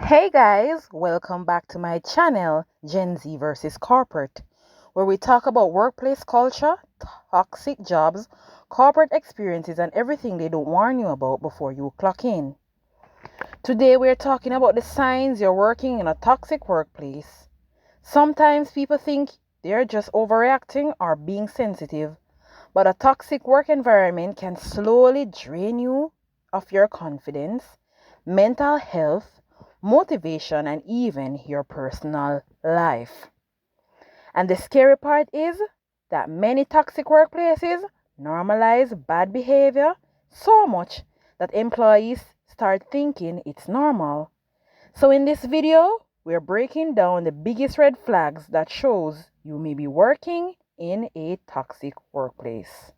Hey guys, welcome back to my channel, Gen Z versus Corporate, where we talk about workplace culture, toxic jobs, corporate experiences, and everything they don't warn you about before you clock in. Today we're talking about the signs you're working in a toxic workplace. Sometimes people think they're just overreacting or being sensitive, but a toxic work environment can slowly drain you of your confidence, mental health, motivation, and even your personal life. And the scary part is that many toxic workplaces normalize bad behavior so much that employees start thinking it's normal. So in this video, we're breaking down the biggest red flags that shows you may be working in a toxic workplace.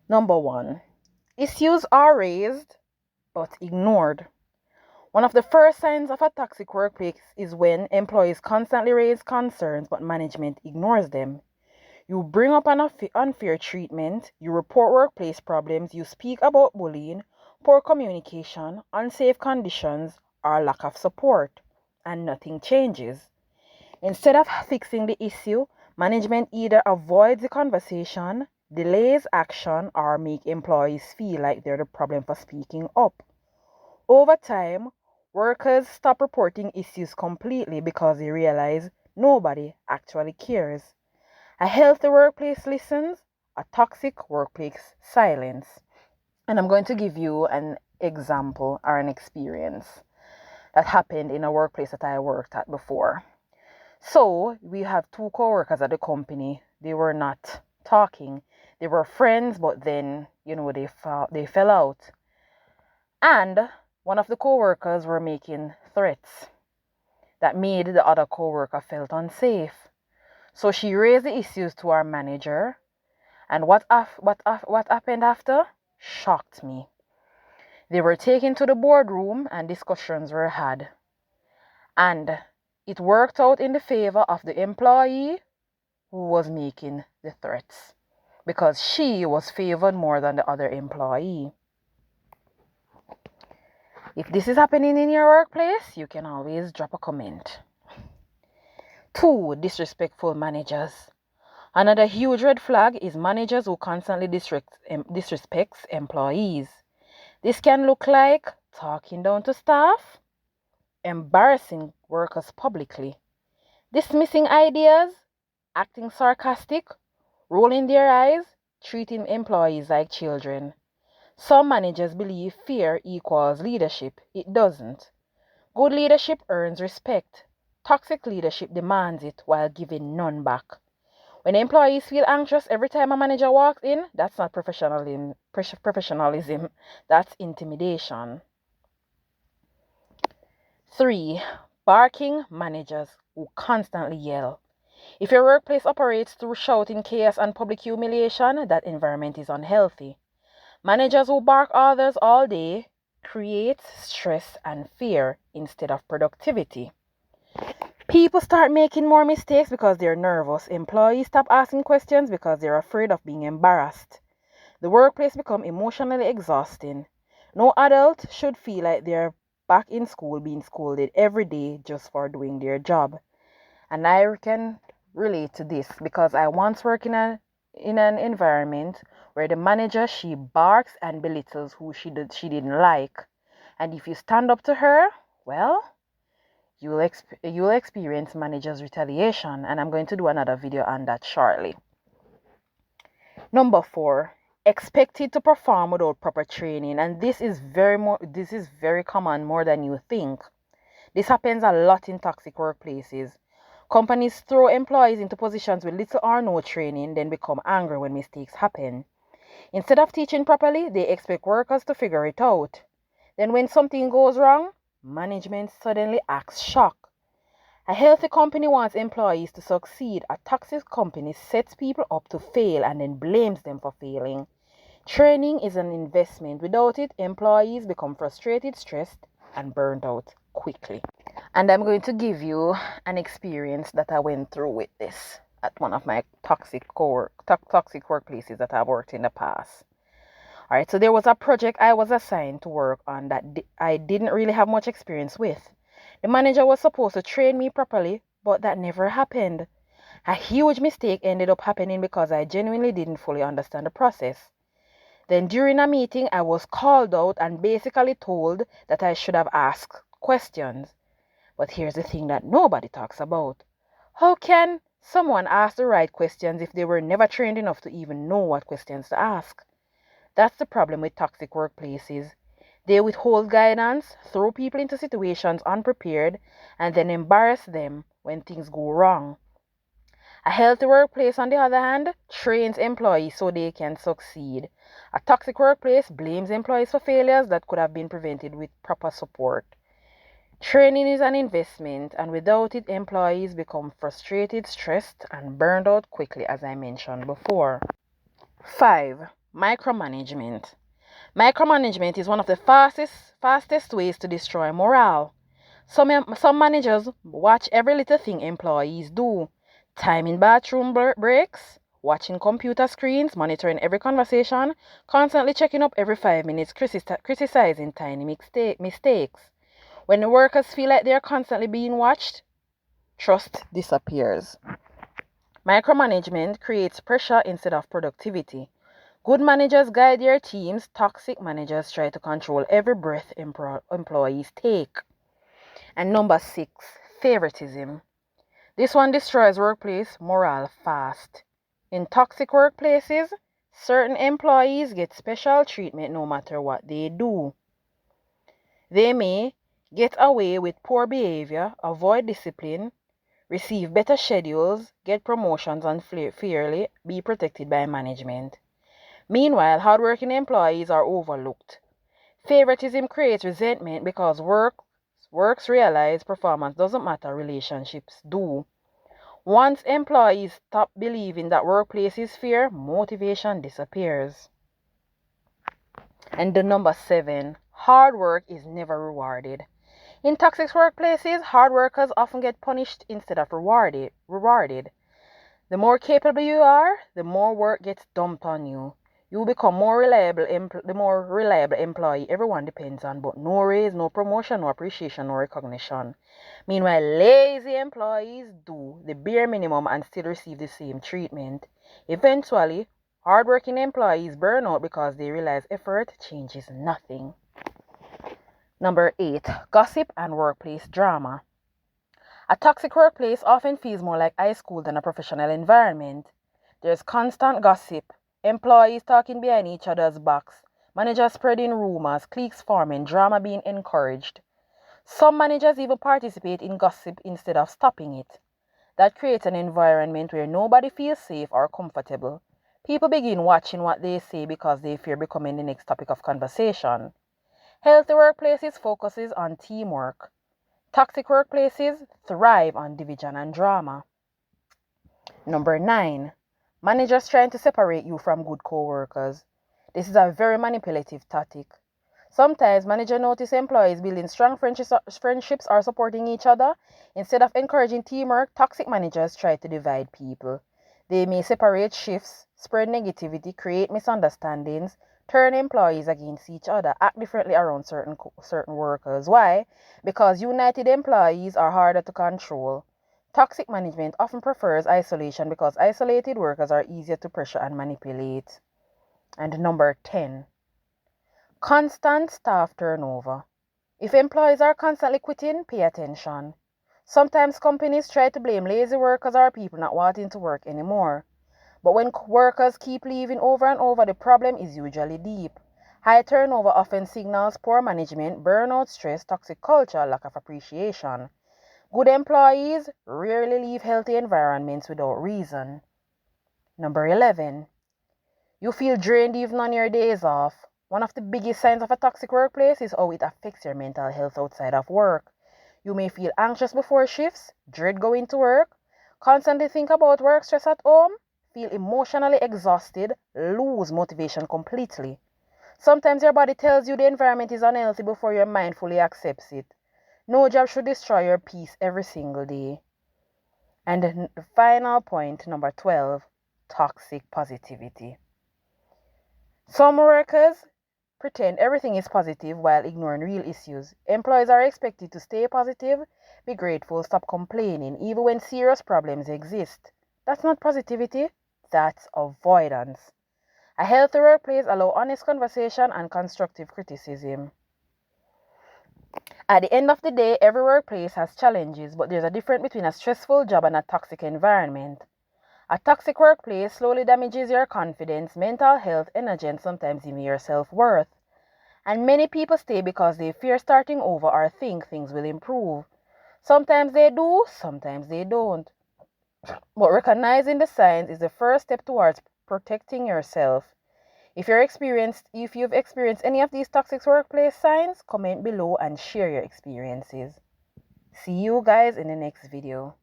Number 1. Issues are raised but ignored. One of the first signs of a toxic workplace is when employees constantly raise concerns but management ignores them. You bring up an unfair treatment, you report workplace problems, you speak about bullying, poor communication, unsafe conditions, or lack of support, and nothing changes. Instead of fixing the issue, management either avoids the conversation, delays action, or make employees feel like they're the problem for speaking up. Over time, workers stop reporting issues completely because they realize nobody actually cares. A healthy workplace listens, a toxic workplace silence. And I'm going to give you an example or an experience that happened in a workplace that I worked at before. So we have two co-workers at the company. They were not talking. They were friends, but then, they fell out. And one of the co-workers were making threats that made the other co-worker felt unsafe. So she raised the issues to our manager, and what happened after shocked me. They were taken to the boardroom and discussions were had. And it worked out in the favor of the employee who was making the threats because she was favored more than the other employee. If this is happening in your workplace, you can always drop a comment. 2. Disrespectful managers. Another huge red flag is managers who constantly disrespects employees. This can look like talking down to staff, embarrassing workers publicly, dismissing ideas, acting sarcastic, rolling their eyes, treating employees like children. Some managers believe fear equals leadership. It doesn't. Good leadership earns respect. Toxic leadership demands it while giving none back. When employees feel anxious every time a manager walks in, that's not professionalism, that's intimidation. 3. Barking managers who constantly yell. If your workplace operates through shouting, chaos, and public humiliation, that environment is unhealthy. Managers who bark orders all day create stress and fear instead of productivity. People start making more mistakes because they're nervous. Employees stop asking questions because they're afraid of being embarrassed. The workplace becomes emotionally exhausting. No adult should feel like they're back in school being scolded every day just for doing their job. And I can relate to this because I once worked in an environment where the manager, she barks and belittles who she didn't like. And if you stand up to her, well, you'll experience manager's retaliation, and I'm going to do another video on that shortly. Number 4, expected to perform without proper training, and this is very common, more than you think. This happens a lot in toxic workplaces. Companies throw employees into positions with little or no training, then become angry when mistakes happen. Instead of teaching properly, they expect workers to figure it out. Then when something goes wrong, management suddenly acts shocked. A healthy company wants employees to succeed. A toxic company sets people up to fail and then blames them for failing. Training is an investment. Without it, employees become frustrated, stressed, and burned out quickly. And I'm going to give you an experience that I went through with this at one of my toxic workplaces that I've worked in the past. All right, so there was a project I was assigned to work on that I didn't really have much experience with. The manager was supposed to train me properly, but that never happened. A huge mistake ended up happening because I genuinely didn't fully understand the process. Then during a meeting, I was called out and basically told that I should have asked questions. But here's the thing that nobody talks about. How can someone ask the right questions if they were never trained enough to even know what questions to ask? That's the problem with toxic workplaces. They withhold guidance, throw people into situations unprepared, and then embarrass them when things go wrong. A healthy workplace, on the other hand, trains employees so they can succeed. A toxic workplace blames employees for failures that could have been prevented with proper support. Training is an investment, and without it, employees become frustrated, stressed, and burned out quickly, as I mentioned before. 5. Micromanagement. Micromanagement is one of the fastest ways to destroy morale. Some managers watch every little thing employees do. Timing bathroom breaks, watching computer screens, monitoring every conversation, constantly checking up every 5 minutes, criticizing tiny mistakes. When the workers feel like they are constantly being watched, trust disappears. Micromanagement creates pressure instead of productivity. Good managers guide their teams, toxic managers try to control every breath employees take. And number 6, favoritism. This one destroys workplace morale fast. In toxic workplaces, certain employees get special treatment no matter what they do. They may get away with poor behavior, avoid discipline, receive better schedules, get promotions unfairly, be protected by management. Meanwhile, hardworking employees are overlooked. Favoritism creates resentment because works realize performance doesn't matter, relationships do. Once employees stop believing that workplace is fair, motivation disappears. And the number 7, hard work is never rewarded. In toxic workplaces, hard workers often get punished instead of rewarded. The more capable you are, the more work gets dumped on you. You will become the more reliable employee everyone depends on, but no raise, no promotion, no appreciation, no recognition. Meanwhile, lazy employees do the bare minimum and still receive the same treatment. Eventually, hardworking employees burn out because they realize effort changes nothing. Number 8, gossip and workplace drama. A toxic workplace often feels more like high school than a professional environment. There's constant gossip, employees talking behind each other's backs, managers spreading rumors, cliques forming, drama being encouraged. Some managers even participate in gossip instead of stopping it. That creates an environment where nobody feels safe or comfortable. People begin watching what they say because they fear becoming the next topic of conversation. Healthy workplaces focuses on teamwork. Toxic workplaces thrive on division and drama. Number 9, managers trying to separate you from good co-workers. This is a very manipulative tactic. Sometimes managers notice employees building strong friendships or supporting each other. Instead of encouraging teamwork, toxic managers try to divide people. They may separate shifts, spread negativity, create misunderstandings, turn employees against each other, act differently around certain workers. Why? Because united employees are harder to control. Toxic management often prefers isolation because isolated workers are easier to pressure and manipulate. And number 10, constant staff turnover. If employees are constantly quitting, pay attention. Sometimes companies try to blame lazy workers or people not wanting to work anymore. But when workers keep leaving over and over, the problem is usually deep. High turnover often signals poor management, burnout, stress, toxic culture, lack of appreciation. Good employees rarely leave healthy environments without reason. Number 11, you feel drained even on your days off. One of the biggest signs of a toxic workplace is how it affects your mental health outside of work. You may feel anxious before shifts, dread going to work, constantly think about work stress at home, feel emotionally exhausted, lose motivation completely. Sometimes your body tells you the environment is unhealthy before your mind fully accepts it. No job should destroy your peace every single day. And the final point, number 12, toxic positivity. Some workers pretend everything is positive while ignoring real issues. Employees are expected to stay positive, be grateful, stop complaining, even when serious problems exist. That's not positivity, that's avoidance. A healthy workplace allows honest conversation and constructive criticism. At the end of the day, every workplace has challenges, but there's a difference between a stressful job and a toxic environment. A toxic workplace slowly damages your confidence, mental health, energy, and sometimes even your self-worth. And many people stay because they fear starting over or think things will improve. Sometimes they do, sometimes they don't. But recognizing the signs is the first step towards protecting yourself. If you've experienced any of these toxic workplace signs, comment below and share your experiences. See you guys in the next video.